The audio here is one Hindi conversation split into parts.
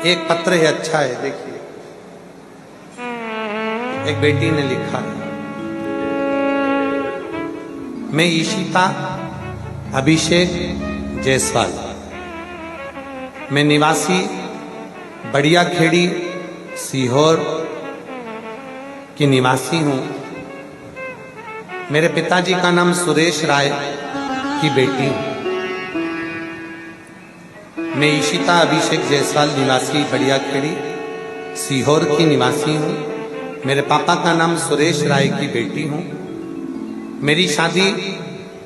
एक पत्र है, अच्छा है, देखिए। एक बेटी ने लिखा है, मैं ईशिता अभिषेक जायसवाल, मैं निवासी बढ़िया खेड़ी सीहोर की निवासी हूं। मेरे पिताजी का नाम सुरेश राय की बेटी हूं। मैं ईशिता अभिषेक जायसवाल निवासी बढ़िया खेड़ी सीहोर की निवासी हूं। मेरे पापा का नाम सुरेश राय की बेटी हूं। मेरी शादी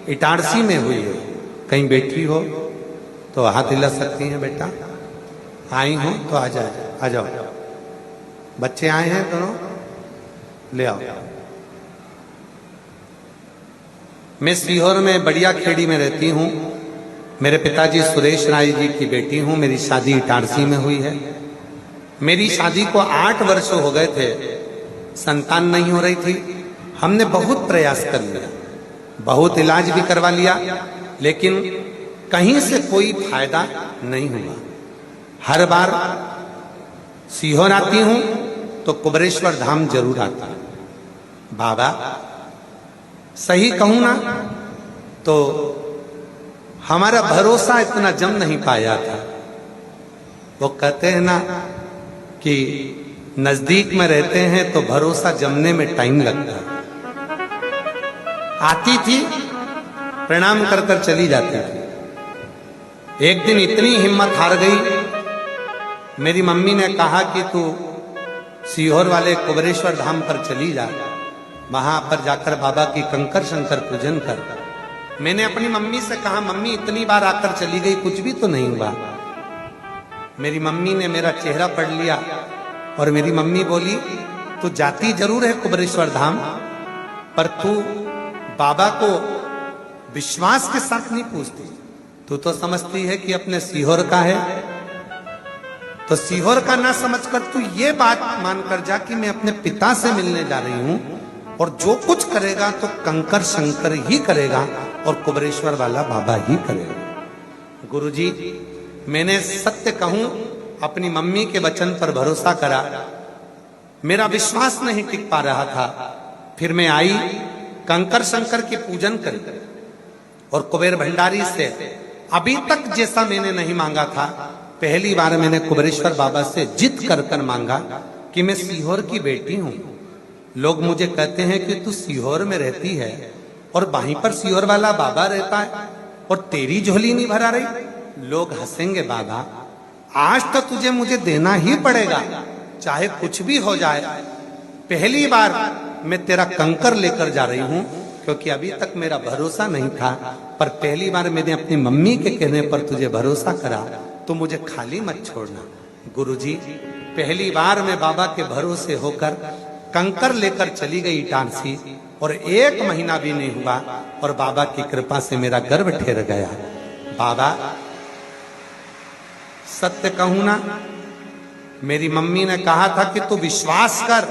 इटारसी में हुई है। कहीं बेटी हो तो हाथ हिला सकती हैं बेटा, आई हो तो आ जाए, आ जाओ। बच्चे आए हैं दोनों, ले आओ। मैं सीहोर में बढ़िया खेड़ी में रहती हूं। मेरे पिताजी सुरेश राय जी की बेटी हूं। मेरी शादी इटारसी में हुई है। मेरी शादी को 8 वर्ष हो गए थे, संतान नहीं हो रही थी। हमने बहुत प्रयास कर लिया, बहुत इलाज भी करवा लिया, लेकिन कहीं से कोई फायदा नहीं हुआ। हर बार सीहोर आती हूं तो कुबरेश्वर धाम जरूर आता हूं। बाबा सही कहूं ना तो हमारा भरोसा इतना जम नहीं पाया था। वो कहते हैं ना कि नजदीक में रहते हैं तो भरोसा जमने में टाइम लगता है। आती थी, प्रणाम कर कर चली जाती थी। एक दिन इतनी हिम्मत हार गई, मेरी मम्मी ने कहा कि तू सीहोर वाले कुबरेश्वर धाम पर चली जा, वहां पर जाकर बाबा की कंकर शंकर पूजन कर। मैंने अपनी मम्मी से कहा, मम्मी इतनी बार आकर चली गई, कुछ भी तो नहीं हुआ। मेरी मम्मी ने मेरा चेहरा पढ़ लिया और मेरी मम्मी बोली, तू जाती जरूर है कुबरेश्वर धाम, पर तू बाबा को विश्वास के साथ नहीं पूछती। तू तो समझती है कि अपने सीहोर का है, तो सीहोर का ना समझकर तू ये बात मानकर जा कि मैं अपने पिता से मिलने जा रही हूं, और जो कुछ करेगा तो कंकर शंकर ही करेगा और कुबरेश्वर वाला बाबा ही करेगा। गुरुजी, मैंने सत्य कहूं अपनी मम्मी के वचन पर भरोसा करा। मेरा विश्वास नहीं टिक पा रहा था। फिर मैं आई, कंकर शंकर की पूजन करी और कुबेर भंडारी से अभी तक जैसा मैंने नहीं मांगा था, पहली बार मैंने कुबरेश्वर बाबा से जिद कर कर मांगा कि मैं सीहोर की बेटी हूं। लोग मुझे कहते हैं कि तू सीहोर में रहती है और वहीं पर सीहोर वाला बाबा रहता है और तेरी झोली नहीं भरा रही। लोग हंसेंगे बाबा, आज तो तुझे मुझे देना ही पड़ेगा, चाहे कुछ भी हो जाए। पहली बार मैं तेरा कंकर लेकर जा रही हूं, क्योंकि अभी तक मेरा भरोसा नहीं था, पर पहली बार मैंने अपनी मम्मी के कहने पर तुझे भरोसा करा, तो मुझे खाली मत छोड़ना। गुरुजी, पहली बार मैं बाबा के भरोसे होकर कंकर लेकर चली गई इटारसी, और 1 महीना भी नहीं हुआ और बाबा की कृपा से मेरा गर्भ ठहर गया। बाबा सत्य कहूं ना, मेरी मम्मी ने कहा था कि तू विश्वास कर,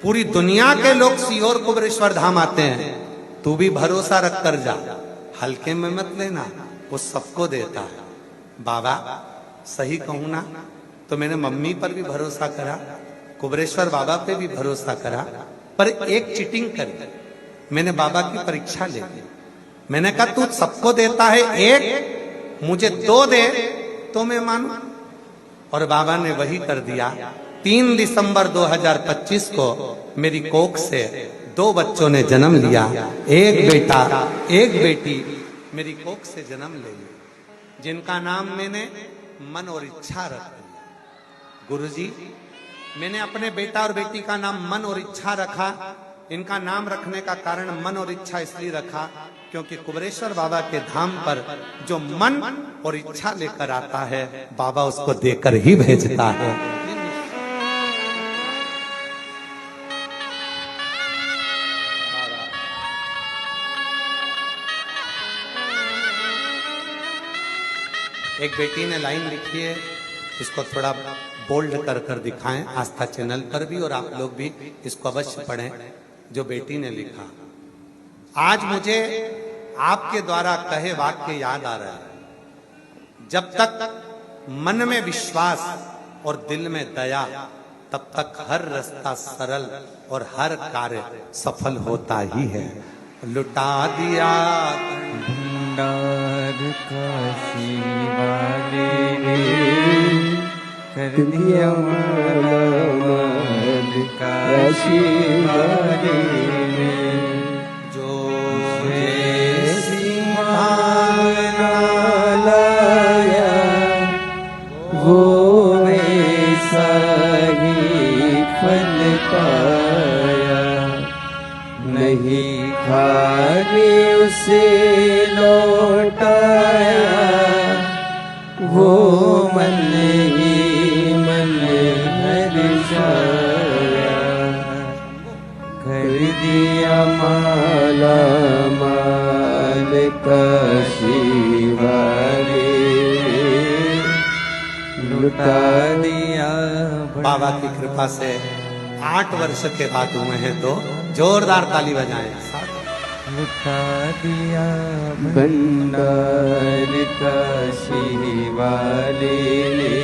पूरी दुनिया के लोग सीहोर कुबरेश्वर धाम आते हैं, तू भी भरोसा रख कर जा, हल्के में मत लेना, वो सबको देता है। बाबा सही कहूं ना तो मैंने मम्मी पर भी भरोसा करा, कुबरेश्वर बाबा पे भी भरोसा करा, पर एक चीटिंग करी। मैंने बाबा की परीक्षा ले ली। मैंने कहा तू सबको देता है, एक मुझे 2 दे तो मैं मानू, और बाबा ने वही कर दिया। 3 दिसंबर 2025 को मेरी कोख से 2 बच्चों ने जन्म लिया, एक बेटा एक बेटी मेरी कोख से जन्म ले लिया, जिनका नाम मैंने मन और इच्छा रख दिया। गुरुजी, मैंने अपने बेटा और बेटी का नाम मन और इच्छा रखा। इनका नाम रखने का कारण मन और इच्छा इसलिए रखा क्योंकि कुबरेश्वर बाबा के धाम पर जो मन और इच्छा लेकर आता है, बाबा उसको देकर ही भेजता है। एक बेटी ने लाइन लिखी है, इसको थोड़ा बोल्ड कर कर दिखाएं आस्था चैनल पर भी, और आप लोग भी इसको अवश्य पढ़ें। जो बेटी ने लिखा, आज मुझे आपके द्वारा कहे वाक्य याद आ रहा है। जब तक मन में विश्वास और दिल में दया, तब तक हर रास्ता सरल और हर कार्य सफल होता ही है। लुटा दिया भंडार काशी वाले ने, कर दिया मालामाल काशी वाले ने। जो जैसी भावना लाया वो ऐसा ही फल पाया, नहीं खाने उसे लौटाया, वो मन ही मन हर्षाया। कर दिया माला माल काशी वाले, लुटा दिया। बाबा की कृपा से 8 वर्ष के बाद हुए हैं, तो जोरदार ताली बजाएं। लुटा दिया भंडार काशी वाले ने,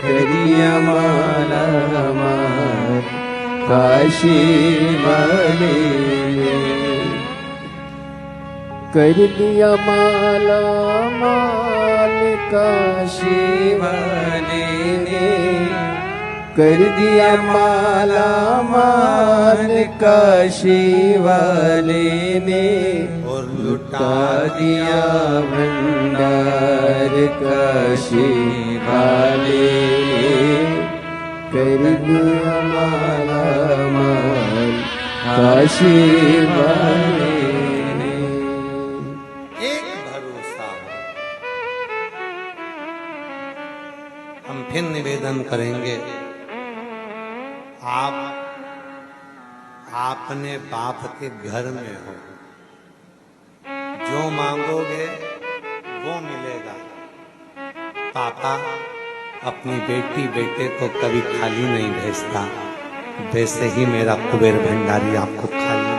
कर दिया माला माल काशी वाले ने। कर दिया माला माल काशी वाले ने, कर दिया माला माल काशी वाले ने। और लुटा दिया भंडार काशी वाले ने, कर दिया माला माल काशी वाले ने। एक भरोसा, हम फिर निवेदन करेंगे, आप अपने बाप के घर में हो, जो मांगोगे वो मिलेगा। पापा अपनी बेटी बेटे को कभी खाली नहीं भेजता, वैसे ही मेरा कुबेर भंडारी आपको खाली